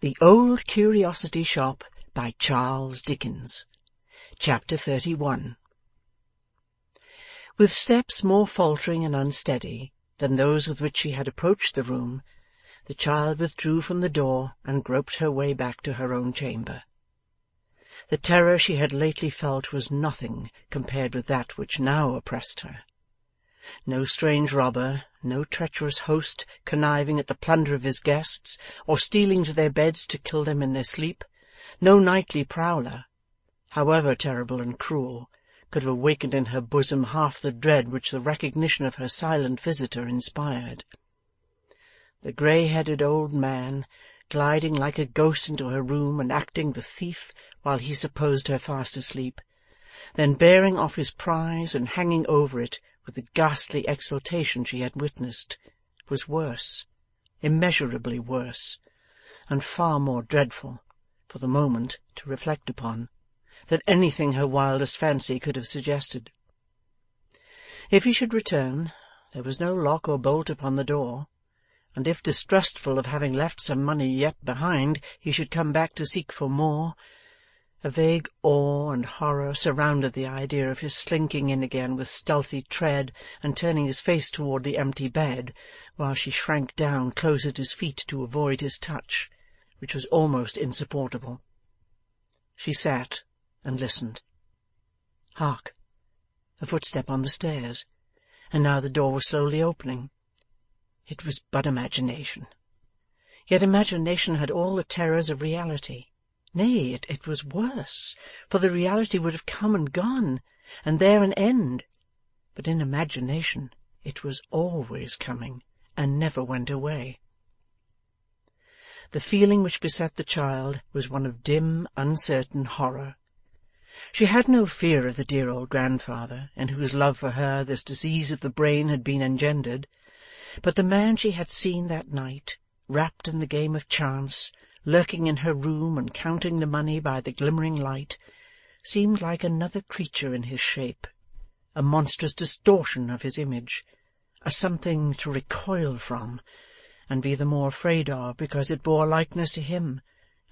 The Old Curiosity Shop by Charles Dickens. Chapter 31. With steps more faltering and unsteady than those with which she had approached the room, the child withdrew from the door and groped her way back to her own chamber. The terror she had lately felt was nothing compared with that which now oppressed her. No strange robber, no treacherous host conniving at the plunder of his guests, or stealing to their beds to kill them in their sleep, no nightly prowler, however terrible and cruel, could have awakened in her bosom half the dread which the recognition of her silent visitor inspired. The grey-headed old man, gliding like a ghost into her room and acting the thief while he supposed her fast asleep, then bearing off his prize and hanging over it with the ghastly exultation she had witnessed, was worse, immeasurably worse, and far more dreadful, for the moment, to reflect upon, than anything her wildest fancy could have suggested. If he should return, there was no lock or bolt upon the door, and if, distrustful of having left some money yet behind, he should come back to seek for more, a vague awe and horror surrounded the idea of his slinking in again with stealthy tread and turning his face toward the empty bed, while she shrank down close at his feet to avoid his touch, which was almost insupportable. She sat and listened. Hark! A footstep on the stairs, and now the door was slowly opening. It was but imagination. Yet imagination had all the terrors of reality. Nay, it was worse, for the reality would have come and gone, and there an end. But in imagination it was always coming, and never went away. The feeling which beset the child was one of dim, uncertain horror. She had no fear of the dear old grandfather, in whose love for her this disease of the brain had been engendered, but the man she had seen that night, wrapped in the game of chance, lurking in her room and counting the money by the glimmering light, seemed like another creature in his shape, a monstrous distortion of his image, a something to recoil from, and be the more afraid of because it bore likeness to him,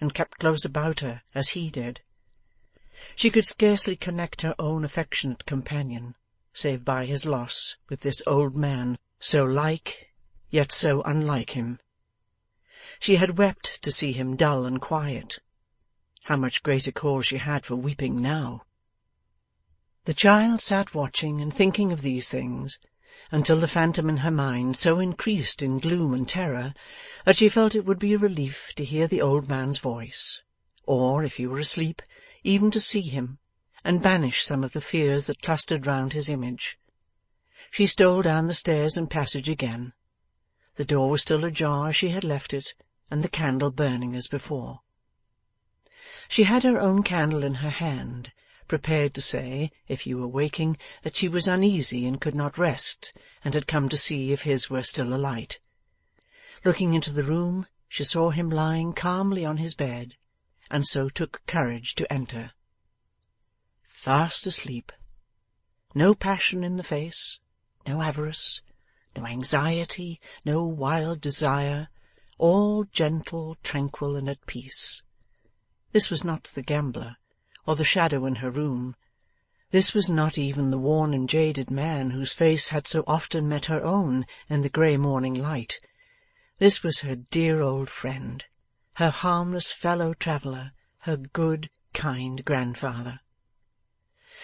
and kept close about her as he did. She could scarcely connect her own affectionate companion, save by his loss, with this old man, so like, yet so unlike him. She had wept to see him dull and quiet. How much greater cause she had for weeping now! The child sat watching and thinking of these things, until the phantom in her mind so increased in gloom and terror that she felt it would be a relief to hear the old man's voice, or, if he were asleep, even to see him, and banish some of the fears that clustered round his image. She stole down the stairs and passage again. The door was still ajar as she had left it, and the candle burning as before. She had her own candle in her hand, prepared to say, if he were waking, that she was uneasy and could not rest, and had come to see if his were still alight. Looking into the room, she saw him lying calmly on his bed, and so took courage to enter. Fast asleep. No passion in the face, no avarice, no anxiety, no wild desire, all gentle, tranquil, and at peace. This was not the gambler, or the shadow in her room. This was not even the worn and jaded man whose face had so often met her own in the grey morning light. This was her dear old friend, her harmless fellow-traveller, her good, kind grandfather.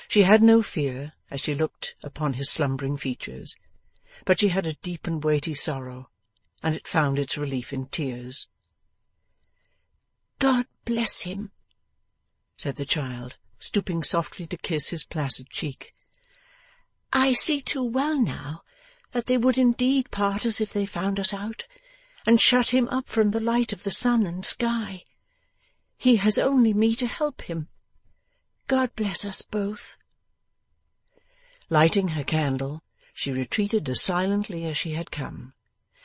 She had no fear as she looked upon his slumbering features, but she had a deep and weighty sorrow, and it found its relief in tears. "God bless him," said the child, stooping softly to kiss his placid cheek. "I see too well now that they would indeed part us if they found us out, and shut him up from the light of the sun and sky. He has only me to help him. God bless us both." Lighting her candle, she retreated as silently as she had come,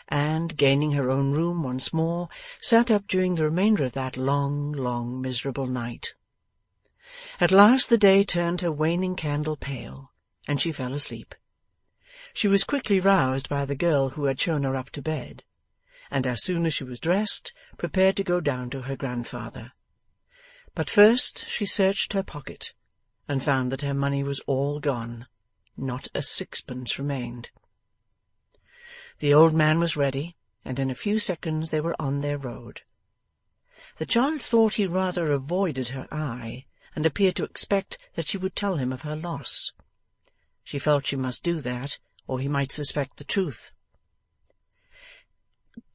and, gaining her own room once more, sat up during the remainder of that long, long, miserable night. At last the day turned her waning candle pale, and she fell asleep. She was quickly roused by the girl who had shown her up to bed, and as soon as she was dressed, prepared to go down to her grandfather. But first she searched her pocket, and found that her money was all gone. Not a sixpence remained. The old man was ready, and in a few seconds they were on their road. The child thought he rather avoided her eye, and appeared to expect that she would tell him of her loss. She felt she must do that, or he might suspect the truth.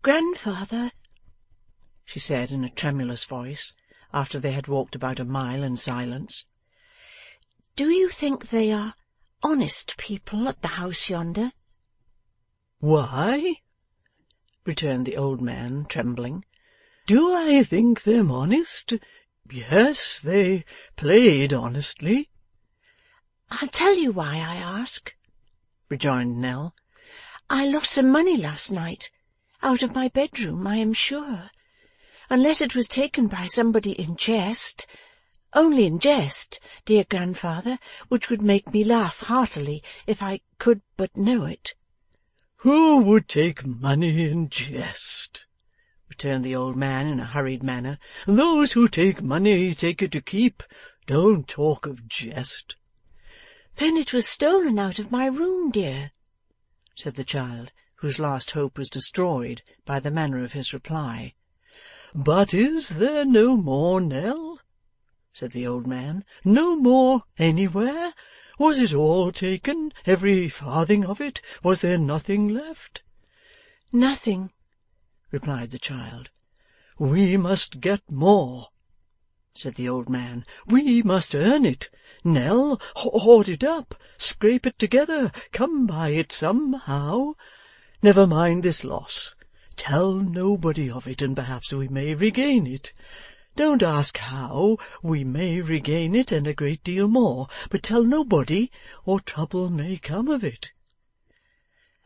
"Grandfather," she said in a tremulous voice, after they had walked about a mile in silence, "do you think they are honest people at the house yonder?" "Why," returned the old man, trembling, "do I think them honest? Yes, they played honestly." "I'll tell you why I ask," rejoined Nell. "I lost some money last night, out of my bedroom, I am sure, unless it was taken by somebody in jest, only in jest, dear grandfather, which would make me laugh heartily if I could but know it." "Who would take money in jest?" returned the old man in a hurried manner. "Those who take money take it to keep. Don't talk of jest." "Then it was stolen out of my room, dear," said the child, whose last hope was destroyed by the manner of his reply. "But is there no more, Nell?" said the old man. "No more anywhere? Was it all taken, every farthing of it? Was there nothing left?" "Nothing," replied the child. "We must get more," said the old man. "We must earn it. Nell, hoard it up, scrape it together, come by it somehow. Never mind this loss. Tell nobody of it, and perhaps we may regain it. Don't ask how. We may regain it, and a great deal more, but tell nobody, or trouble may come of it.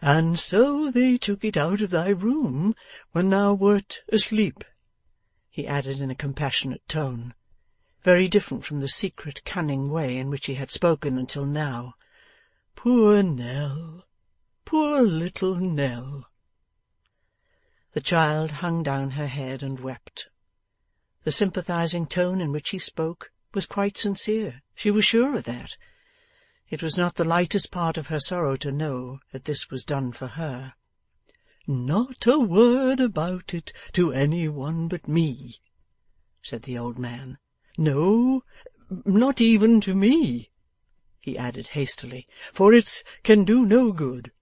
And so they took it out of thy room when thou wert asleep," he added in a compassionate tone, very different from the secret, cunning way in which he had spoken until now. "Poor Nell! Poor little Nell!" The child hung down her head and wept. The sympathizing tone in which he spoke was quite sincere, she was sure of that. It was not the lightest part of her sorrow to know that this was done for her. "Not a word about it to any one but me," said the old man. "No, not even to me," he added hastily, "for it can do no good.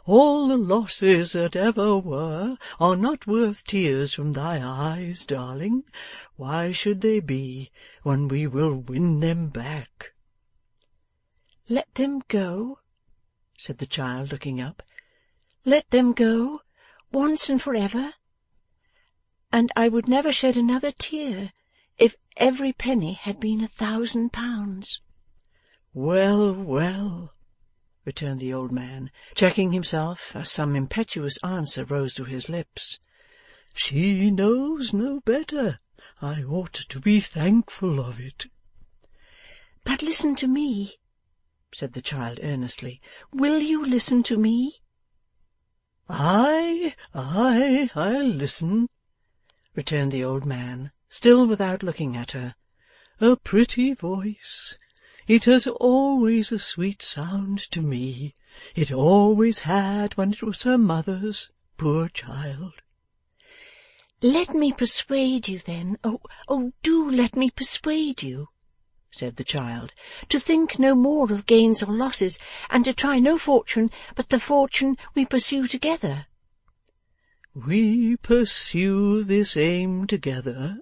All the losses that ever were are not worth tears from thy eyes, darling. Why should they be, when we will win them back?" "Let them go," said the child, looking up. "Let them go, once and for ever, and I would never shed another tear if every penny had been £1,000. "Well, well," returned the old man, checking himself as some impetuous answer rose to his lips. "She knows no better. I ought to be thankful of it." "But listen to me," said the child earnestly. "Will you listen to me?" "Aye, I'll listen," returned the old man, still without looking at her. "A pretty voice. It has always a sweet sound to me. It always had when it was her mother's, poor child." "Let me persuade you, then. Oh, do let me persuade you," said the child, "to think no more of gains or losses, and to try no fortune but the fortune we pursue together." "We pursue this aim together,"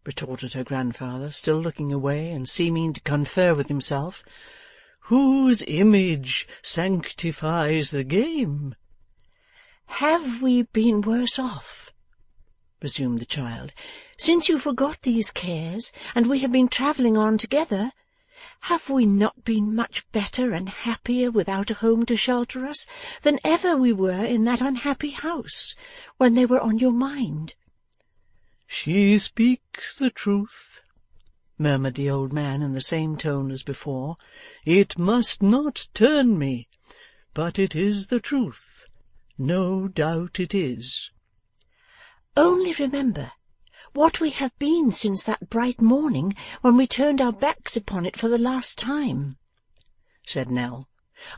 retorted her grandfather, still looking away and seeming to confer with himself. "Whose image sanctifies the game?" "Have we been worse off?" resumed the child. "Since you forgot these cares, and we have been travelling on together, have we not been much better and happier without a home to shelter us than ever we were in that unhappy house, when they were on your mind?" "She speaks the truth," murmured the old man in the same tone as before. "It must not turn me, but it is the truth. No doubt it is." Only remember what we have been since that bright morning when we turned our backs upon it for the last time," said Nell.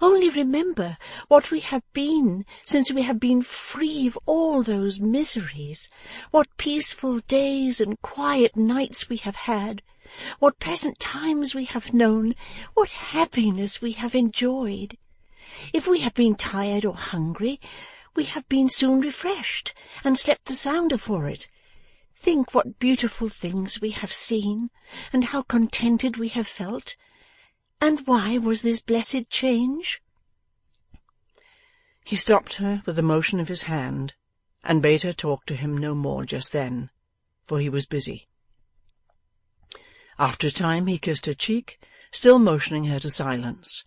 "Only remember what we have been since we have been free of all those miseries, what peaceful days and quiet nights we have had, what pleasant times we have known, what happiness we have enjoyed. If we have been tired or hungry, we have been soon refreshed, and slept the sounder for it. Think what beautiful things we have seen, and how contented we have felt. And why was this blessed change?" He stopped her with a motion of his hand, and bade her talk to him no more just then, for he was busy. After a time he kissed her cheek, still motioning her to silence,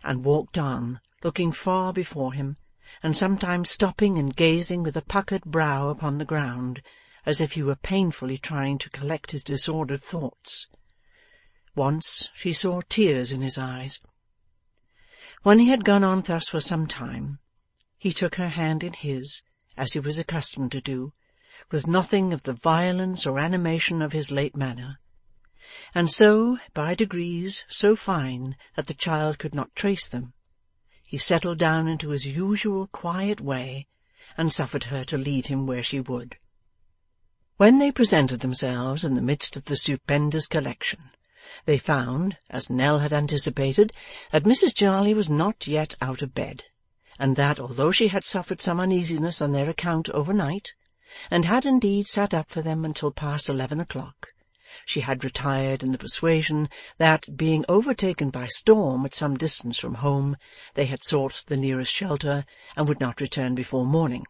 and walked on, looking far before him, and sometimes stopping and gazing with a puckered brow upon the ground, as if he were painfully trying to collect his disordered thoughts. Once she saw tears in his eyes. When he had gone on thus for some time, he took her hand in his, as he was accustomed to do, with nothing of the violence or animation of his late manner, and so, by degrees so fine that the child could not trace them, he settled down into his usual quiet way, and suffered her to lead him where she would. When they presented themselves in the midst of the stupendous collection, they found, as Nell had anticipated, that Mrs. Jarley was not yet out of bed, and that, although she had suffered some uneasiness on their account overnight, and had indeed sat up for them until past 11 o'clock, she had retired in the persuasion that, being overtaken by storm at some distance from home, they had sought the nearest shelter, and would not return before morning.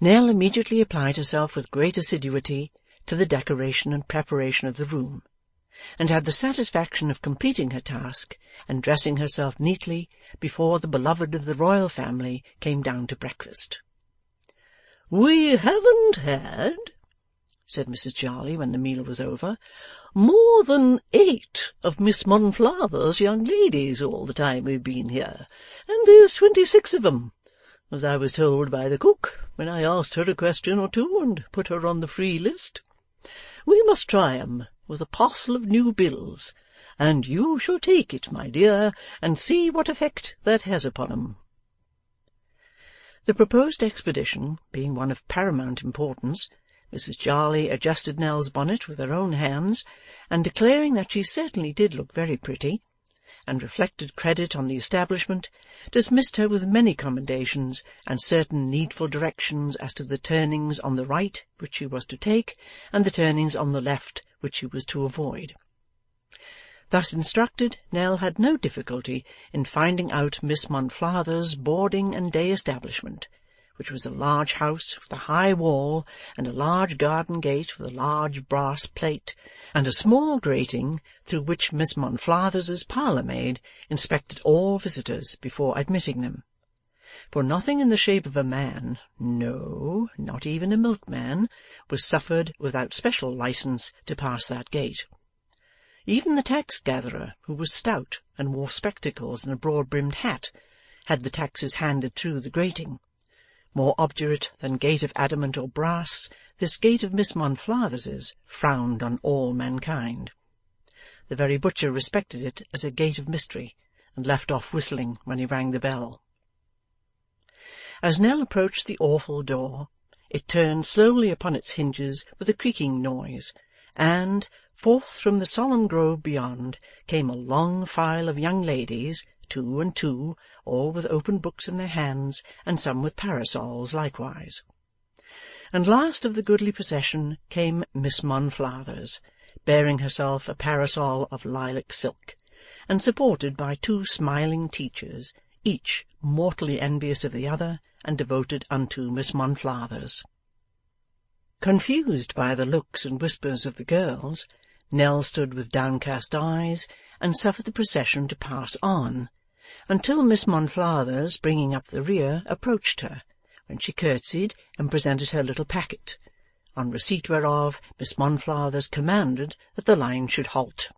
Nell immediately applied herself with great assiduity to the decoration and preparation of the room, and had the satisfaction of completing her task and dressing herself neatly before the beloved of the royal family came down to breakfast. "We haven't had," said Mrs. Jarley when the meal was over, "more than 8 of Miss Monflathers's young ladies all the time we've been here, and there's 26 of 'em, as I was told by the cook when I asked her a question or two and put her on the free list. We must try 'em with a parcel of new bills, and you shall take it, my dear, and see what effect that has upon 'em." The proposed expedition being one of paramount importance, Mrs. Jarley adjusted Nell's bonnet with her own hands, and declaring that she certainly did look very pretty, and reflected credit on the establishment, dismissed her with many commendations and certain needful directions as to the turnings on the right which she was to take, and the turnings on the left which she was to avoid. Thus instructed, Nell had no difficulty in finding out Miss Monflathers's boarding and day establishment, which was a large house with a high wall, and a large garden gate with a large brass plate, and a small grating through which Miss Monflathers's parlour-maid inspected all visitors before admitting them. For nothing in the shape of a man, no, not even a milkman, was suffered without special licence to pass that gate. Even the tax-gatherer, who was stout and wore spectacles and a broad-brimmed hat, had the taxes handed through the grating. More obdurate than gate of adamant or brass, this gate of Miss Monflathers's frowned on all mankind. The very butcher respected it as a gate of mystery, and left off whistling when he rang the bell. As Nell approached the awful door, it turned slowly upon its hinges with a creaking noise, and, forth from the solemn grove beyond, came a long file of young ladies, 2 and 2, all with open books in their hands, and some with parasols likewise. And last of the goodly procession came Miss Monflathers, bearing herself a parasol of lilac silk, and supported by 2 smiling teachers, each mortally envious of the other, and devoted unto Miss Monflathers. Confused by the looks and whispers of the girls, Nell stood with downcast eyes, and suffered the procession to pass on, until Miss Monflathers, bringing up the rear, approached her, when she curtsied and presented her little packet, on receipt whereof Miss Monflathers commanded that the line should halt.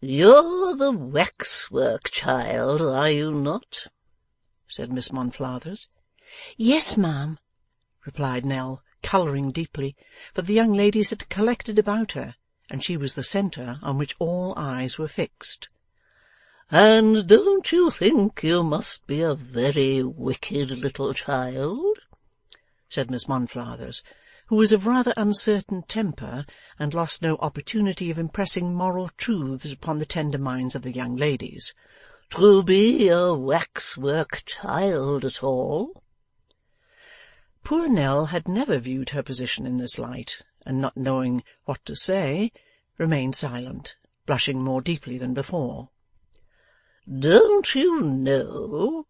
"You're the waxwork child, are you not?" said Miss Monflathers. "Yes, ma'am," replied Nell, colouring deeply, for the young ladies had collected about her, and she was the centre on which all eyes were fixed. "And don't you think you must be a very wicked little child?" said Miss Monflathers, who was of rather uncertain temper, and lost no opportunity of impressing moral truths upon the tender minds of the young ladies. "To be a waxwork child at all?" Poor Nell had never viewed her position in this light, and not knowing what to say, remained silent, blushing more deeply than before. "Don't you know,"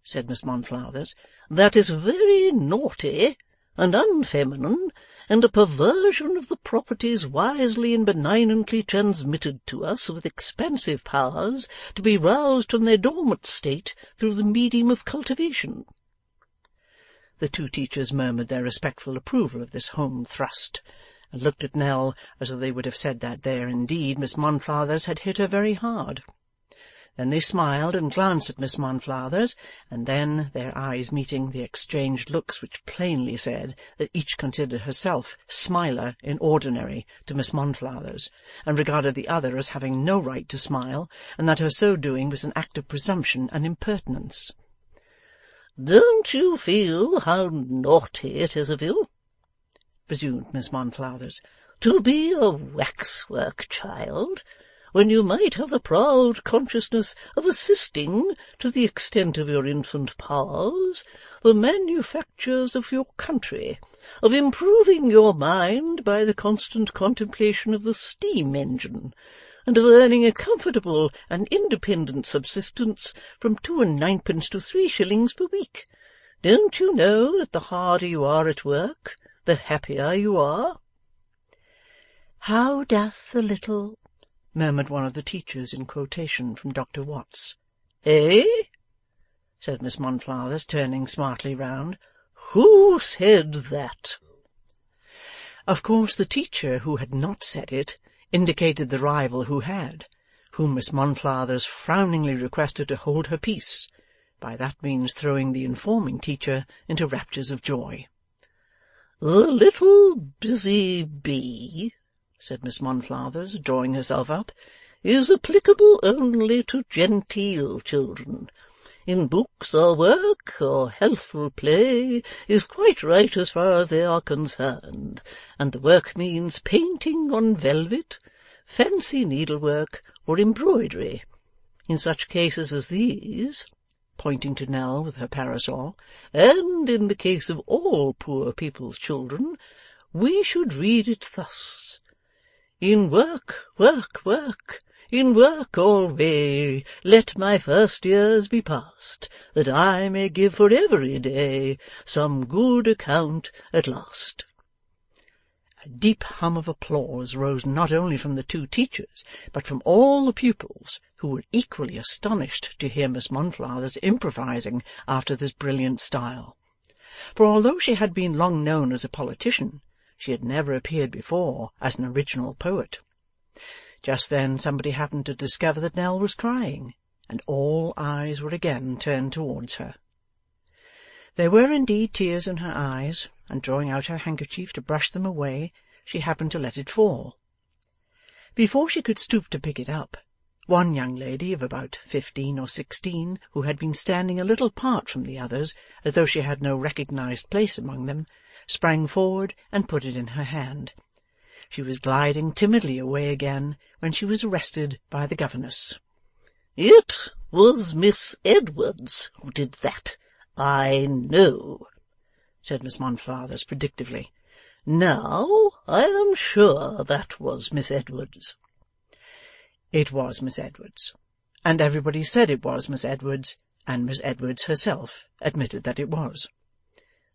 said Miss Monflathers, "that is very naughty and unfeminine, and a perversion of the properties wisely and benignantly transmitted to us with expansive powers, to be roused from their dormant state through the medium of cultivation?" The two teachers murmured their respectful approval of this home thrust, and looked at Nell as though they would have said that there, indeed, Miss Monflathers had hit her very hard. Then they smiled and glanced at Miss Monflathers, and then, their eyes meeting, they exchanged looks which plainly said that each considered herself smiler in ordinary to Miss Monflathers, and regarded the other as having no right to smile, and that her so doing was an act of presumption and impertinence. "Don't you feel how naughty it is of you," resumed Miss Monflathers, "to be a waxwork child, when you might have the proud consciousness of assisting, to the extent of your infant powers, the manufactures of your country, of improving your mind by the constant contemplation of the steam-engine, and of earning a comfortable and independent subsistence from 2 9d to 3 shillings per week? Don't you know that the harder you are at work, the happier you are?" "How doth the little—" murmured one of the teachers in quotation from Dr. Watts. "Eh?" said Miss Monflathers, turning smartly round. "Who said that?" Of course the teacher who had not said it indicated the rival who had, whom Miss Monflathers frowningly requested to hold her peace, by that means throwing the informing teacher into raptures of joy. "The little busy bee," said Miss Monflathers, drawing herself up, "is applicable only to genteel children. In books or work or healthful play is quite right as far as they are concerned, and the work means painting on velvet, fancy needlework, or embroidery. In such cases as these," pointing to Nell with her parasol, "and in the case of all poor people's children, we should read it thus: In work, work, work, in work alway, let my first years be passed, that I may give for every day some good account at last." A deep hum of applause rose not only from the two teachers, but from all the pupils, who were equally astonished to hear Miss Monflathers improvising after this brilliant style. For although she had been long known as a politician, she had never appeared before as an original poet. Just then somebody happened to discover that Nell was crying, and all eyes were again turned towards her. There were indeed tears in her eyes, and drawing out her handkerchief to brush them away, she happened to let it fall. Before she could stoop to pick it up, one young lady of about 15 or 16, who had been standing a little apart from the others, as though she had no recognized place among them, sprang forward and put it in her hand. She was gliding timidly away again, when she was arrested by the governess. "It was Miss Edwards who did that, I know," said Miss Monflathers predictively. "Now, I am sure that was Miss Edwards." It was Miss Edwards, and everybody said it was Miss Edwards, and Miss Edwards herself admitted that it was.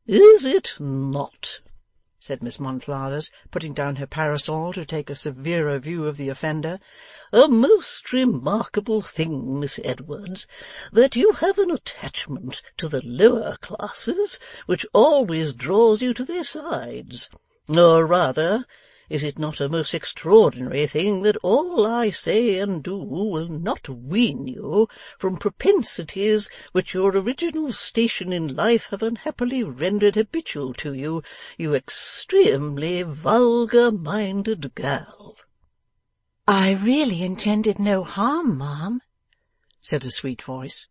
"Is it not?" said Miss Monflathers, putting down her parasol to take a severer view of the offender. "A most remarkable thing, Miss Edwards, that you have an attachment to the lower classes which always draws you to their sides. Or rather, Is it not a most extraordinary thing that all I say and do will not wean you from propensities which your original station in life have unhappily rendered habitual to you, you extremely vulgar-minded girl?' 'I really intended no harm, ma'am,' said a sweet voice.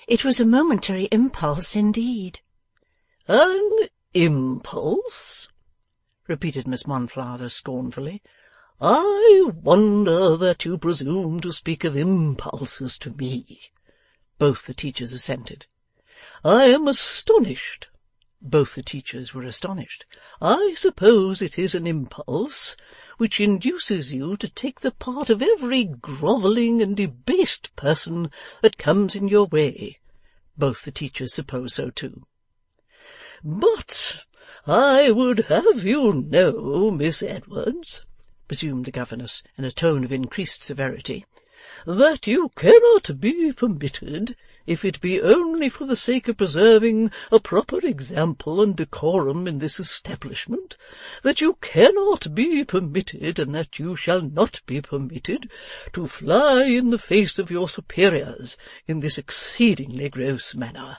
'It was a momentary impulse indeed.' 'An impulse?' repeated Miss Monflathers scornfully. 'I wonder that you presume to speak of impulses to me.' Both the teachers assented. 'I am astonished.' Both the teachers were astonished. 'I suppose it is an impulse which induces you to take the part of every grovelling and debased person that comes in your way.' Both the teachers suppose so too. 'But I would have you know, Miss Edwards,' resumed the governess in a tone of increased severity, 'that you cannot be permitted, if it be only for the sake of preserving a proper example and decorum in this establishment, that you cannot be permitted, and that you shall not be permitted, to fly in the face of your superiors in this exceedingly gross manner.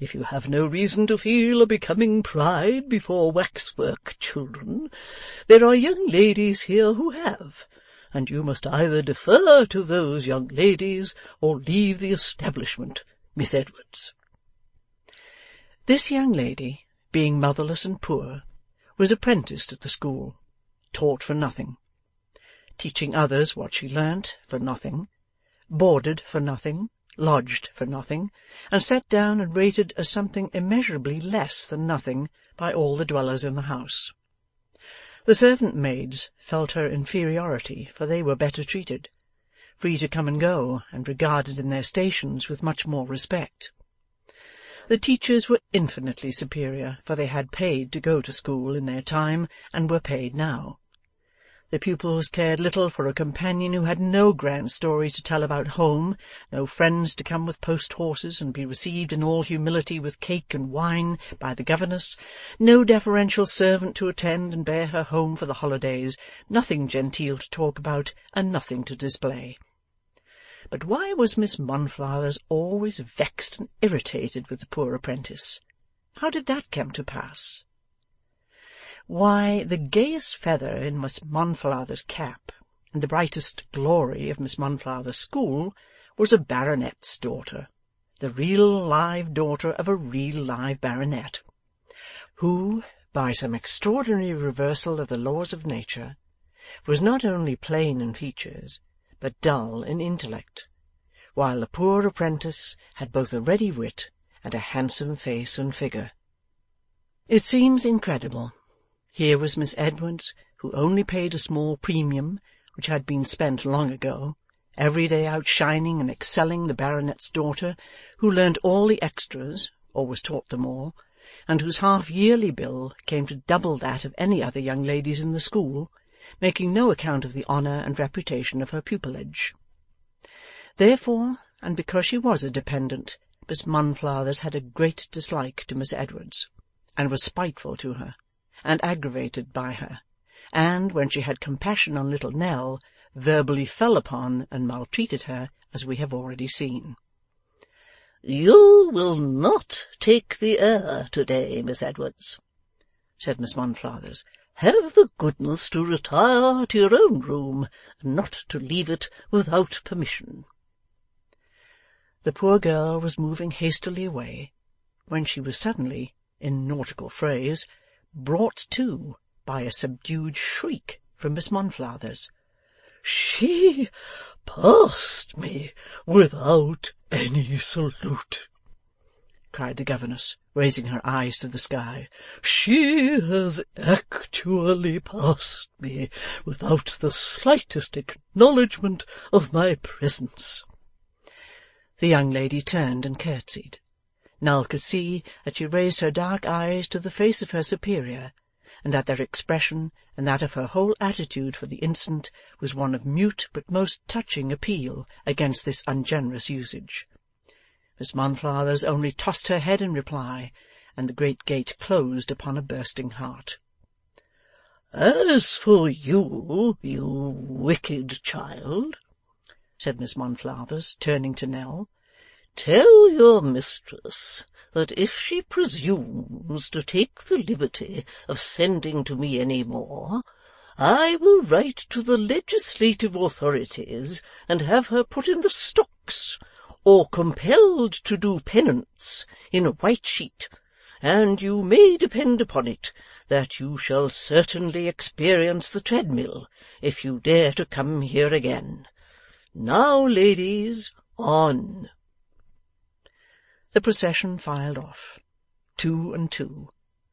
If you have no reason to feel a becoming pride before waxwork children, there are young ladies here who have, and you must either defer to those young ladies or leave the establishment, Miss Edwards.' This young lady, being motherless and poor, was apprenticed at the school, taught for nothing, teaching others what she learnt for nothing, boarded for nothing, lodged for nothing, and set down and rated as something immeasurably less than nothing by all the dwellers in the house. The servant maids felt her inferiority, for they were better treated, free to come and go, and regarded in their stations with much more respect. The teachers were infinitely superior, for they had paid to go to school in their time, and were paid now. The pupils cared little for a companion who had no grand story to tell about home, no friends to come with post-horses and be received in all humility with cake and wine by the governess, no deferential servant to attend and bear her home for the holidays, nothing genteel to talk about, and nothing to display. But why was Miss Monflathers always vexed and irritated with the poor apprentice? How did that come to pass? Why, the gayest feather in Miss Monflathers's cap, and the brightest glory of Miss Monflathers's school, was a baronet's daughter, the real live daughter of a real live baronet, who, by some extraordinary reversal of the laws of nature, was not only plain in features, but dull in intellect, while the poor apprentice had both a ready wit and a handsome face and figure. It seems incredible. Here was Miss Edwards, who only paid a small premium, which had been spent long ago, every day outshining and excelling the baronet's daughter, who learnt all the extras, or was taught them all, and whose half-yearly bill came to double that of any other young ladies in the school, making no account of the honour and reputation of her pupilage. Therefore, and because she was a dependent, Miss Monflathers had a great dislike to Miss Edwards, and was spiteful to her, and aggravated by her, and, when she had compassion on little Nell, verbally fell upon and maltreated her, as we have already seen. 'You will not take the air to-day, Miss Edwards,' said Miss Monflathers. 'Have the goodness to retire to your own room, and not to leave it without permission.' The poor girl was moving hastily away, when she was suddenly, in nautical phrase, brought to by a subdued shriek from Miss Monflathers. 'She passed me without any salute,' cried the governess, raising her eyes to the sky. 'She has actually passed me without the slightest acknowledgment of my presence.' The young lady turned and curtsied. Nell could see that she raised her dark eyes to the face of her superior, and that their expression and that of her whole attitude for the instant was one of mute but most touching appeal against this ungenerous usage. Miss Monflathers only tossed her head in reply, and the great gate closed upon a bursting heart. As for you, you wicked child,' said Miss Monflathers, turning to Nell, 'tell your mistress that if she presumes to take the liberty of sending to me any more, I will write to the legislative authorities and have her put in the stocks, or compelled to do penance in a white sheet, and you may depend upon it that you shall certainly experience the treadmill if you dare to come here again. Now, ladies, on!' The procession filed off, 2 and 2,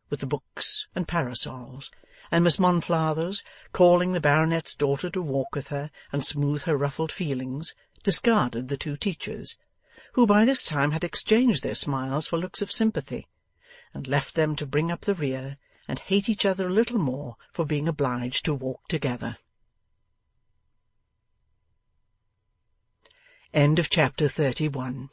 with the books and parasols, and Miss Monflathers, calling the baronet's daughter to walk with her and smooth her ruffled feelings, discarded the 2 teachers, who by this time had exchanged their smiles for looks of sympathy, and left them to bring up the rear and hate each other a little more for being obliged to walk together. Chapter 31